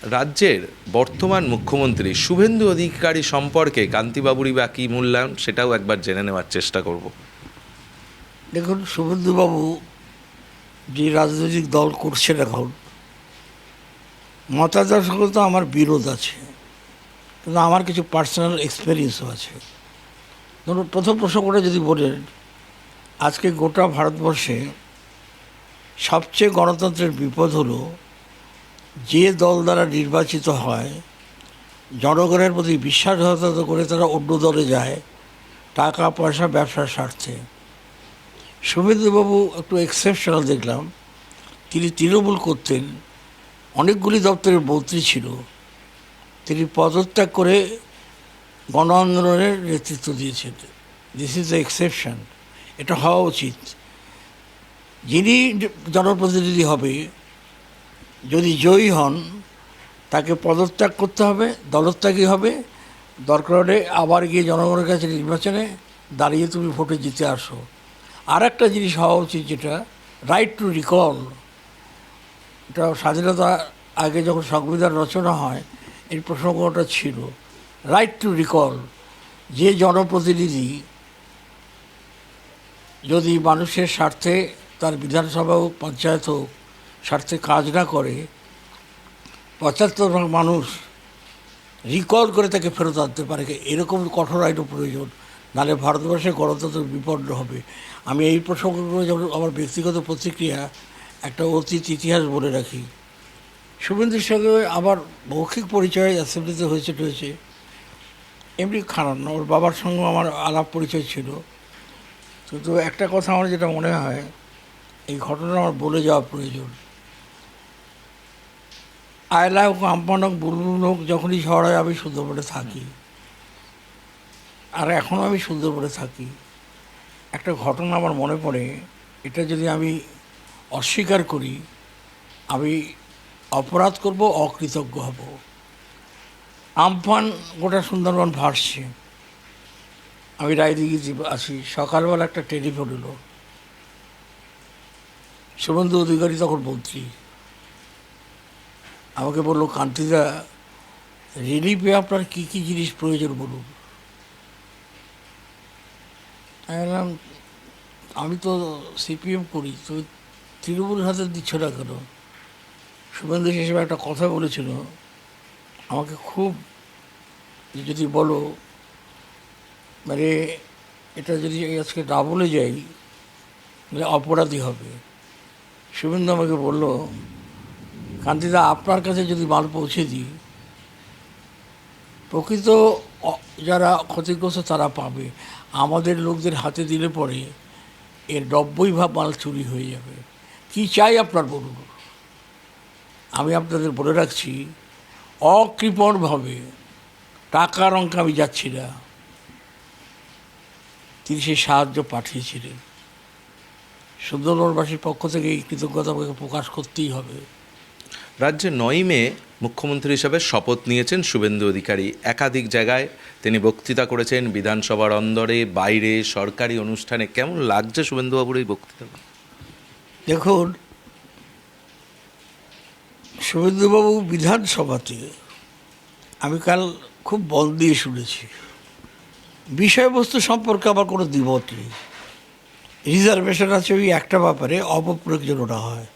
রাজ্যের বর্তমান মুখ্যমন্ত্রী শুভেন্দু অধিকারী সম্পর্কে কান্তিবাবুরই বা কী মূল্যায়ন সেটাও একবার জেনে নেওয়ার চেষ্টা করব। দেখুন, শুভেন্দুবাবু যে রাজনৈতিক দল করছেন এখন, মতাদর্শের সঙ্গে তো আমার বিরোধ আছে, কিন্তু আমার কিছু পার্সোনাল এক্সপিরিয়েন্সও আছে। ধরুন, প্রথম প্রসঙ্গটা যদি বলেন, আজকে গোটা ভারতবর্ষে সবচেয়ে গণতন্ত্রের বিপদ হলো যে দল দ্বারা নির্বাচিত হয় জনগণের প্রতি বিশ্বাসঘাতকতা করে তারা অন্য দলে যায় টাকা পয়সা ব্যবসার স্বার্থে। শুভেন্দুবাবু একটু এক্সেপশনাল দেখলাম। তিনি তৃণমূল করতেন, অনেকগুলি দপ্তরের মন্ত্রী ছিল, তিনি পদত্যাগ করে গণ আন্দোলনের নেতৃত্ব দিয়েছেন। This is the exception. এটা হওয়া উচিত। যিনি জনপ্রতিনিধি হবে, যদি জয়ী হন, তাকে পদত্যাগ করতে হবে, দলত্যাগী হবে, দরকার হলে আবার গিয়ে জনগণের কাছে নির্বাচনে দাঁড়িয়ে তুমি ভোটে জিতে আসো। আর একটা জিনিস হওয়া উচিত, যেটা রাইট টু রিকল। এটা স্বাধীনতা আগে যখন সংবিধান রচনা হয় এই প্রসঙ্গটা ছিল, রাইট টু রিকল। যে জনপ্রতিনিধি যদি মানুষের স্বার্থে, তার বিধানসভা হোক পঞ্চায়েত হোক, স্বার্থে কাজ না করে, ৭৫ মানুষ রিকল করে তাকে ফেরত আনতে পারে, এরকম কঠোর আইনও প্রয়োজন। নাহলে ভারতবর্ষে গণতন্ত্র বিপন্ন হবে। আমি এই প্রসঙ্গগুলো যেমন আমার ব্যক্তিগত প্রতিক্রিয়া, একটা অতীত ইতিহাস বলে রাখি। শুভেন্দুর সঙ্গে আমার মৌখিক পরিচয় অ্যাসেম্বলিতে হয়েছে, এমনি খারাপ না, ওর বাবার সঙ্গেও আমার আলাপ পরিচয় ছিল। কিন্তু একটা কথা আমার যেটা মনে হয়, এই ঘটনা আমার বলে যাওয়া প্রয়োজন। আয়লা হোক, আমপান হোক, বুলবুল হোক, যখনই ঝড় হয় আমি সুন্দরবনে থাকি, আর এখনও আমি সুন্দরবনে থাকি। একটা ঘটনা আমার মনে পড়ে, এটা যদি আমি অস্বীকার করি আমি অপরাধ করব, অকৃতজ্ঞ হব। আমফান গোটা সুন্দরবন ভাসছে, আমি রায়দিঘিতে আছি। সকালবেলা একটা টেলিফোন এলো, শুভেন্দু অধিকারী তখন মন্ত্রী, আমাকে বললো, কান্তিদা, রিলিফে আপনার কী কী জিনিস প্রয়োজন বলুন। আমি বললাম, আমি তো সিপিএম করি, তো তৃণমূল হাতে দিচ্ছ না কেন? শুভেন্দু হিসেবে একটা কথা বলেছিল আমাকে, খুব, যদি বলো, মানে এটা যদি আজকে না বলে যাই তাহলে অপরাধী হবে। শুভেন্দু আমাকে বলল, কান্তিদা, আপনার কাছে যদি মাল পৌঁছে দিই, প্রকৃত যারা ক্ষতিগ্রস্ত তারা পাবে, আমাদের লোকদের হাতে দিলে পরে এর ৯০% মাল চুরি হয়ে যাবে। কি চাই আপনার বলুন। আমি আপনাদের বলে রাখছি, অকৃপণভাবে টাকার অঙ্কে আমি যাচ্ছি না। তিনি সেই সাহায্য পাঠিয়েছিলেন। সুন্দরবনবাসীর পক্ষ থেকে এই কৃতজ্ঞতা আমাকে প্রকাশ করতেই হবে। রাজ্যে ৯ই মে মুখ্যমন্ত্রী হিসাবে শপথ নিয়েছেন শুভেন্দু অধিকারী। একাধিক জায়গায় তিনি বক্তৃতা করেছেন, বিধানসভার অন্দরে, বাইরে, সরকারি অনুষ্ঠানে। কেমন লাগছে শুভেন্দুবাবুর এই বক্তৃতা? দেখুন, শুভেন্দুবাবু বিধানসভাতে, আমি কাল খুব বল দিয়ে শুনেছি, বিষয়বস্তু সম্পর্কে আমার কোনো দ্বিমত নেই। রিজার্ভেশন আছে ওই একটা ব্যাপারে, অপপ্রয়োগ যেন না হয়।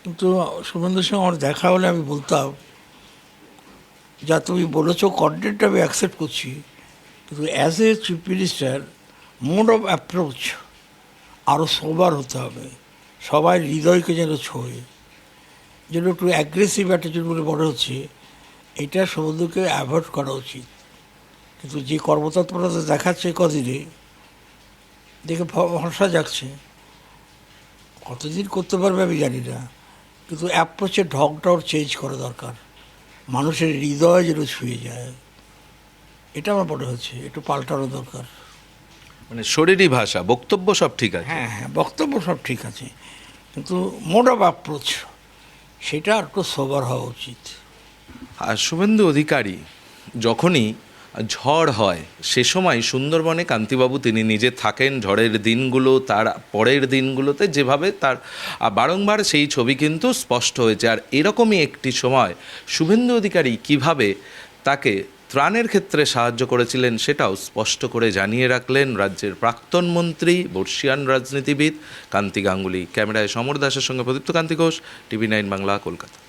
কিন্তু শুভেন্দুর সঙ্গে আমার দেখা হলে আমি বলতাম, যা তুমি বলেছো কন্টেন্ট আমি অ্যাকসেপ্ট করছি, কিন্তু as a chief minister mode of approach আরও সোবার হতে হবে, সবাই হৃদয়কে যেন ছোঁয়, যেন একটু অ্যাগ্রেসিভ অ্যাটিটিউড বলে মনে হচ্ছে। এটা শুভেন্দুকে অ্যাভয়েড করা উচিত। কিন্তু যে কর্মতৎপরতা দেখাচ্ছে কদিনে, দেখে ভরসা জাগছে। কতদিন করতে পারবে আমি জানি না, কিন্তু অ্যাপ্রোচের ঢংটা ওর চেঞ্জ করা দরকার, মানুষের হৃদয় যেন ছুঁয়ে যায়, এটা আমার মনে হচ্ছে একটু পাল্টানো দরকার। মানে শরীরী ভাষা, বক্তব্য সব ঠিক আছে। হ্যাঁ হ্যাঁ, বক্তব্য সব ঠিক আছে, কিন্তু মোড অফ অ্যাপ্রোচ সেটা একটু সোবার হওয়া উচিত। আর শুভেন্দু অধিকারী যখনই ঝড় হয় সে সময় সুন্দরবনে কান্তিবাবু তিনি নিজে থাকেন ঝড়ের দিনগুলো, তার পরের দিনগুলোতে যেভাবে তার বারংবার সেই ছবি কিন্তু স্পষ্ট হয়েছে। আর এরকমই একটি সময় শুভেন্দু অধিকারী কিভাবে তাকে ত্রাণের ক্ষেত্রে সাহায্য করেছিলেন সেটাও স্পষ্ট করে জানিয়ে রাখলেন রাজ্যের প্রাক্তন মন্ত্রী, বর্ষিয়ান রাজনীতিবিদ কান্তি গাঙ্গুলি। ক্যামেরায় সমর দাসের সঙ্গে প্রদীপ্ত কান্তি ঘোষ, টিভি 9 বাংলা, কলকাতা।